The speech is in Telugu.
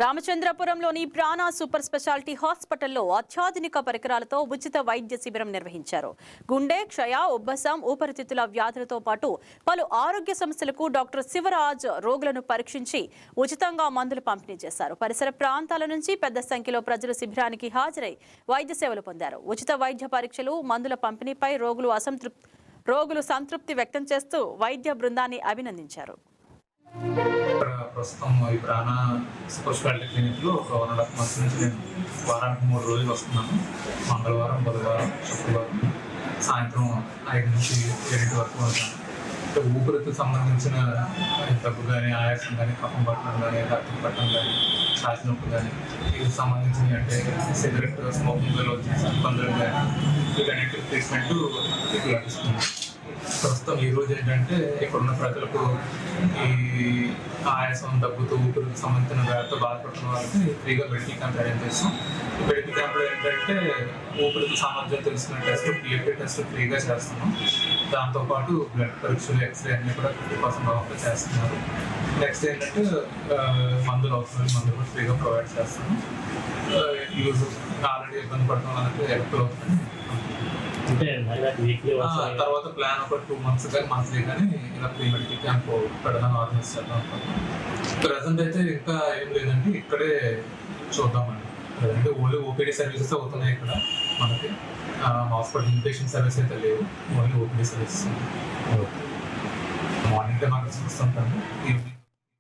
రామచంద్రపురంలోని ప్రాణ సూపర్ స్పెషాలిటీ హాస్పిటల్లో అత్యాధునిక పరికరాలతో ఉచిత వైద్య శిబిరం నిర్వహించారు. గుండె, క్షయ, ఉబ్బసం, ఊపిరితిత్తుల వ్యాధులతో పాటు పలు ఆరోగ్య సమస్యలకు డాక్టర్ శివరాజ్ రోగులను పరీక్షించి ఉచితంగా మందులు పంపిణీ చేశారు. పరిసర ప్రాంతాల నుంచి పెద్ద సంఖ్యలో ప్రజలు శిబిరానికి హాజరై వైద్య సేవలు పొందారు. ఉచిత వైద్య పరీక్షలు, మందుల పంపిణీపై రోగులు సంతృప్తి వ్యక్తం చేస్తూ వైద్య బృందాన్ని అభినందించారు. ప్రస్తుతం ఈ ప్రాణ సూపర్ స్పెషాలిటీ క్లినిక్లో ఒక 1.5 months నుంచి నేను వారానికి 3 రోజులు వస్తున్నాను. మంగళవారం, బుధవారం, శుక్రవారం సాయంత్రం 5 నుంచి 7 వరకు ఉంటాను. ఊపిరితిత్తుకు సంబంధించిన దగ్గు కానీ, ఆయాసం కానీ, కఫం పట్టడం కానీ, రక్తం పట్టడం కానీ, ఛాతీ నొప్పి కానీ, వీటికి సంబంధించినవి అంటే సిగరెట్ స్మోకింగ్ వల్ల వచ్చిన ఇబ్బందులు కానీ వీటన్నిటి ట్రీట్మెంట్ ఇక్కడ లభిస్తుంది. ప్రస్తుతం ఈరోజు ఏంటంటే ఇక్కడున్న ప్రజలకు ఈ ఆయాసం, దగ్గుతూ ఊపిరికి సంబంధించిన వ్యాధితో బాధపడుతున్న వాళ్ళకి ఫ్రీగా మెడికల్ క్యాంప్ అరేంజ్ చేస్తాం. ఈ మెడికల్ క్యాంప్లో ఏంటంటే ఊపిరికి సామర్థ్యం తెలిసిన టెస్ట్, పిఎఫ్టీ టెస్ట్ ఫ్రీగా చేస్తున్నాం. దాంతోపాటు బ్లడ్ పరీక్షలు, ఎక్స్రే అన్నీ కూడా 50% ఆఫ్లో చేస్తున్నారు. నెక్స్ట్ ఏంటంటే మందులు అవసరం, మందులు కూడా ఫ్రీగా ప్రొవైడ్ చేస్తాము. యూజ్ ఆల్రెడీ ఇబ్బంది పడుతున్న వాళ్ళకి హెల్ప్ అవుతుంది. తర్వాత ప్లాన్ ఒక 2 months కానీ మంత్లీ కానీ ఇలా ప్రీ మెడికల్ క్యాంప్ పెడదాం, ఆర్గనైజ్ చేద్దాం. ప్రజెంట్ అయితే ఇంకా ఏం లేదండి, ఇక్కడే చూద్దామండి. అంటే ఓన్లీ ఓపీడీ సర్వీసెస్ అవుతున్నాయి ఇక్కడ మనకి. హాస్పిటల్ ఇన్పేషెంట్ సర్వీస్ అయితే లేవు, only OPD services. Morning time అక్కడ చూస్తుంటాము, ఈవినింగ్